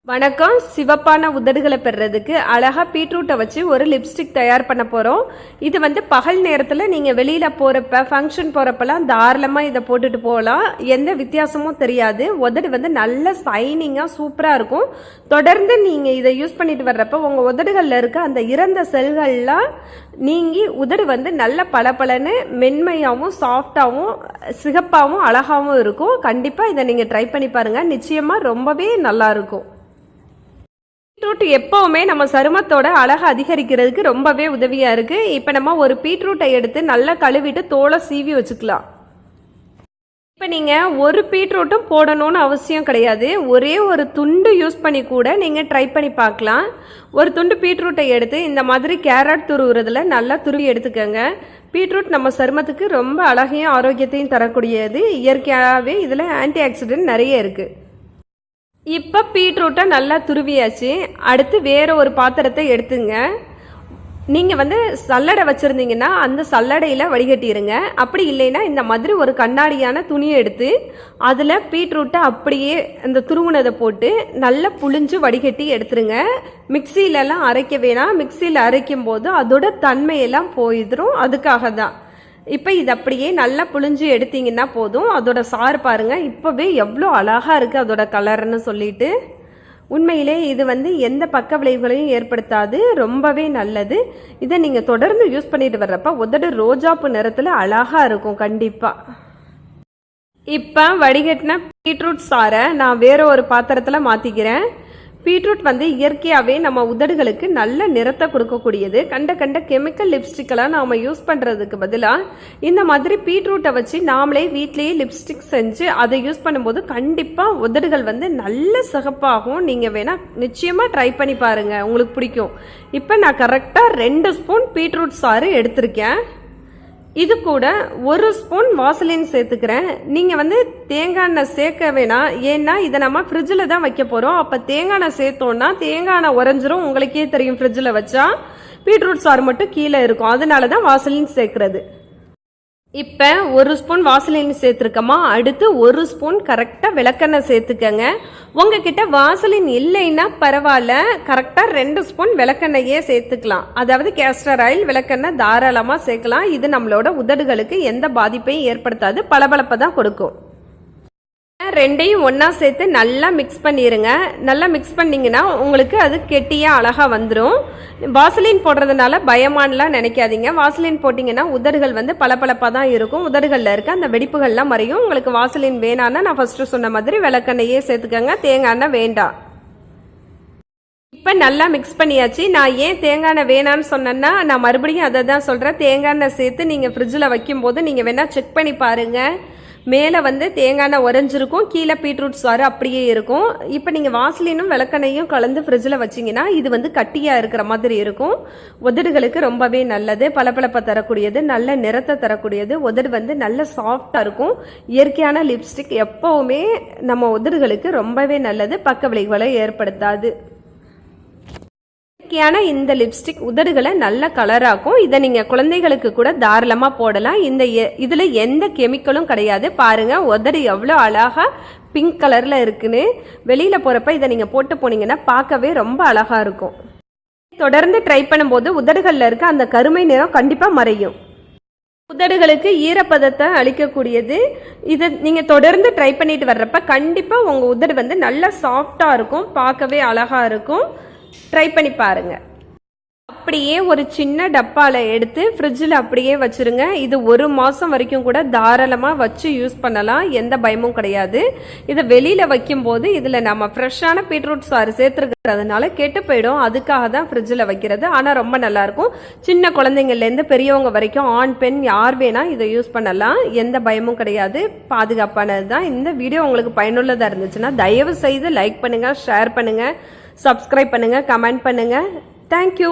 வணக்கம். சிவப்பான உதடுகளை பெறதுக்கு அழகா பீட்ரூட்டை வச்சு ஒரு லிப்ஸ்டிக் தயார் பண்ண போறோம். இது பகல் நேரத்தில் நீங்க வெளியில போறப்ப ஃபங்க்ஷன் போறப்பெல்லாம் தாராளமா இதை போட்டுட்டு போகலாம். எந்த வித்தியாசமும் தெரியாது. உதடு நல்ல சைனிங்கா சூப்பரா இருக்கும். தொடர்ந்து நீங்க இதை யூஸ் பண்ணிட்டு வர்றப்ப உங்க உதடுகள்ல இருக்க அந்த இறந்த செல்கள்லாம் நீங்கி உதடு நல்ல பளபளன்னு மென்மையாகவும் சாஃப்டாகவும் சிகப்பாகவும் அழகாகவும் இருக்கும். கண்டிப்பா இதை நீங்க ட்ரை பண்ணி பாருங்க. நிச்சயமா ரொம்பவே நல்லா இருக்கும். பீட்ரூட் எப்பவுமே நம்ம சருமத்தோட அழகை அதிகரிக்கிறதுக்கு ரொம்பவே உதவியா இருக்கு. இப்ப நம்ம ஒரு பீட்ரூட்டை எடுத்து நல்லா கழுவிட்டு தோலை சீவி வச்சுக்கலாம். இப்ப நீங்க ஒரு பீட்ரூட்டும் போடணும்னு அவசியம் கிடையாது. ஒரே ஒரு துண்டு யூஸ் பண்ணி கூட நீங்க ட்ரை பண்ணி பார்க்கலாம். ஒரு துண்டு பீட்ரூட்டை எடுத்து இந்த மாதிரி கேரட் துருவுறதுல நல்லா துருவி எடுத்துக்கோங்க. பீட்ரூட் நம்ம சருமத்துக்கு ரொம்ப அழகையும் ஆரோக்கியத்தையும் தரக்கூடியது. இயற்கையாகவே இதுல ஆன்டி ஆக்சிடென்ட் நிறைய இருக்கு. இப்போ பீட்ரூட்டை நல்லா துருவியாச்சு. அடுத்து வேற ஒரு பாத்திரத்தை எடுத்துங்க. நீங்கள் சல்லடை வச்சுருந்தீங்கன்னா அந்த சல்லடையில் வடிகட்டிடுங்க. அப்படி இல்லைன்னா இந்த மாதிரி ஒரு கண்ணாடியான துணியை எடுத்து அதில் பீட்ரூட்டை அப்படியே அந்த துருவுனதை போட்டு நல்லா புழிஞ்சு வடிகட்டி எடுத்துருங்க. மிக்சியிலலாம் அரைக்க வேணாம். மிக்சியில் அரைக்கும் போது அதோட தன்மையெல்லாம் போயிடும். அதுக்காக தான். இப்போ இது அப்படியே நல்லா புழிஞ்சு எடுத்தீங்கன்னா போதும். அதோட சாறு பாருங்க, இப்போவே எவ்வளோ அழகா இருக்கு அதோட கலர்னு சொல்லிட்டு. உண்மையிலே இது எந்த பக்க விளைவுகளையும் ஏற்படுத்தாது. ரொம்பவே நல்லது. இதை நீங்க தொடர்ந்து யூஸ் பண்ணிட்டு வர்றப்ப உதடு ரோஜாப்பு நிறத்துல அழகா இருக்கும். கண்டிப்பா. இப்ப வடிகட்டின பீட்ரூட் சாரை நான் வேற ஒரு பாத்திரத்துல மாத்திக்கிறேன். பீட்ரூட் இயற்கையாகவே நம்ம உதடுகளுக்கு நல்ல நிறத்தை கொடுக்கக்கூடியது. கண்ட கெமிக்கல் லிப்ஸ்டிக்கெல்லாம் நாம் யூஸ் பண்ணுறதுக்கு பதிலாக இந்த மாதிரி பீட்ரூட்டை வச்சு நாமளே வீட்லேயே லிப்ஸ்டிக் செஞ்சு அதை யூஸ் பண்ணும்போது கண்டிப்பாக உதடுகள் நல்ல சிகப்பாகும். நீங்கள் வேணால் நிச்சயமாக ட்ரை பண்ணி பாருங்கள், உங்களுக்கு பிடிக்கும். இப்போ நான் கரெக்டாக 2 ஸ்பூன் பீட்ரூட் சாறு எடுத்திருக்கேன். இது கூட 1 ஸ்பூன் வாசலின் சேர்த்துக்கிறேன். நீங்கள் தேங்காய் எண்ணெய் சேர்க்க வேணாம். ஏன்னா இதை நம்ம ஃப்ரிட்ஜில் தான் வைக்க போகிறோம். அப்போ தேங்காய் எண்ணெய் சேர்த்தோன்னா தேங்காய் எண்ணெய் உறைஞ்சிரும். உங்களுக்கே தெரியும், ஃப்ரிட்ஜில் வச்சா பீட்ரூட் சாறு மட்டும் கீழே இருக்கும். அதனால தான் வாசலின் சேர்க்கறது. இப்போ 1 ஸ்பூன் வாசலின் சேர்த்துருக்கோமா. அடுத்து 1 ஸ்பூன் கரெக்டாக விளக்கெண்ணெய் சேர்த்துக்கங்க. உங்ககிட்ட வாசலின் இல்லைன்னா பரவாயில்ல, கரெக்டாக 2 ஸ்பூன் விளக்கெண்ணெயே சேர்த்துக்கலாம். அதாவது கேஸ்டர் ஆயில் விளக்கெண்ணெய் தாராளமாக சேர்க்கலாம். இது நம்மளோட உதடுகளுக்கு எந்த பாதிப்பையும் ஏற்படுத்தாது, பளபளப்பை தான் கொடுக்கும். ரெண்டையும் ஒன்றா சேர்த்து நல்லா மிக்ஸ் பண்ணிடுங்க. நல்லா மிக்ஸ் பண்ணிங்கன்னா உங்களுக்கு அது கெட்டியாக அழகாக வந்துடும். வாசலின் போடுறதுனால பயமானலாம் நினைக்காதீங்க. வாசலின் போட்டிங்கன்னா உதடுகள் பளபளப்பாக தான் இருக்கும். உதடுகளில் இருக்க அந்த வெடிப்புகள்லாம் மறையும். உங்களுக்கு வாசலின் வேணான்னா நான் ஃபஸ்ட்டு சொன்ன மாதிரி விளக்கெண்ணையே சேர்த்துக்கோங்க. தேங்காய் எண்ணெய் வேண்டாம். இப்போ நல்லா மிக்ஸ் பண்ணியாச்சு. நான் ஏன் தேங்காய் எண்ணெய் வேணான்னு சொன்னேன்னா நான் மறுபடியும் அதை தான் சொல்கிறேன். தேங்காய் எண்ணெய் சேர்த்து நீங்கள் ஃப்ரிட்ஜில் வைக்கும்போது நீங்கள் வேணால் செக் பண்ணி பாருங்கள். மேலே தேங்காய் எண்ணெய் உறைஞ்சிருக்கும், கீழே பீட்ரூட் சாறு அப்படியே இருக்கும். இப்போ நீங்கள் வாசலினும் விளக்கெண்ணையும் கலந்து ஃப்ரிட்ஜில் வச்சிங்கன்னா இது கட்டியாக இருக்கிற மாதிரி இருக்கும். உதடுகளுக்கு ரொம்பவே நல்லது. பளபளப்பை தரக்கூடியது, நல்ல நிறத்தை தரக்கூடியது. உதடு நல்ல சாஃப்டாக இருக்கும். இயற்கையான லிப்ஸ்டிக் எப்போவுமே நம்ம உதடுகளுக்கு ரொம்பவே நல்லது. பக்க விளைவுகளை ஏற்படுத்தாது. இயற்கையான இந்த லிப்ஸ்டிக் உதடுகளை நல்ல கலராக்கும். இதை நீங்க குழந்தைகளுக்கு கூட தாராளமா போடலாம். இதுல எந்த கெமிக்கலும் கிடையாது. பாருங்க உதடு எவ்வளவு அழகா பிங்க் கலர்ல இருக்குன்னு. வெளியில போறப்ப இதை நீங்க போட்டு போனீங்கன்னா பார்க்கவே ரொம்ப அழகா இருக்கும். தொடர்ந்து ட்ரை பண்ணும்போது உதடுகள்ல இருக்க அந்த கருமை நிறம் கண்டிப்பா மறையும். உதடுகளுக்கு ஈரப்பதத்தை அளிக்கக்கூடியது. இதை நீங்க தொடர்ந்து ட்ரை பண்ணிட்டு வர்றப்ப கண்டிப்பா உங்க உதடு நல்ல சாஃப்டா இருக்கும், பார்க்கவே அழகா இருக்கும். ட்ரை பண்ணி பாருங்க. அப்படியே ஒரு சின்ன டப்பால எடுத்து ஃப்ரிட்ஜில் அப்படியே வச்சிருங்க. இது 1 மாதம் வரைக்கும் கூட தாராளமாக வச்சு யூஸ் பண்ணலாம். எந்த பயமும் கிடையாது. இதை வெளியில் வைக்கும்போது இதில் நம்ம ஃப்ரெஷ்ஷான பீட்ரூட் சாறு சேர்த்துருக்கிறதுனால கெட்டு போயிடும். அதுக்காக தான் ஃப்ரிட்ஜில் வைக்கிறது. ஆனால் ரொம்ப நல்லாயிருக்கும். சின்ன குழந்தைங்கள்லேருந்து பெரியவங்க வரைக்கும் ஆண் பெண் யார் வேணால் இதை யூஸ் பண்ணலாம். எந்த பயமும் கிடையாது. பாதுகாப்பானது தான். இந்த வீடியோ உங்களுக்கு பயனுள்ளதாக இருந்துச்சுன்னா தயவு செய்து லைக் பண்ணுங்கள், ஷேர் பண்ணுங்கள், சப்ஸ்கிரைப் பண்ணுங்கள், கமெண்ட் பண்ணுங்கள். தேங்க்யூ.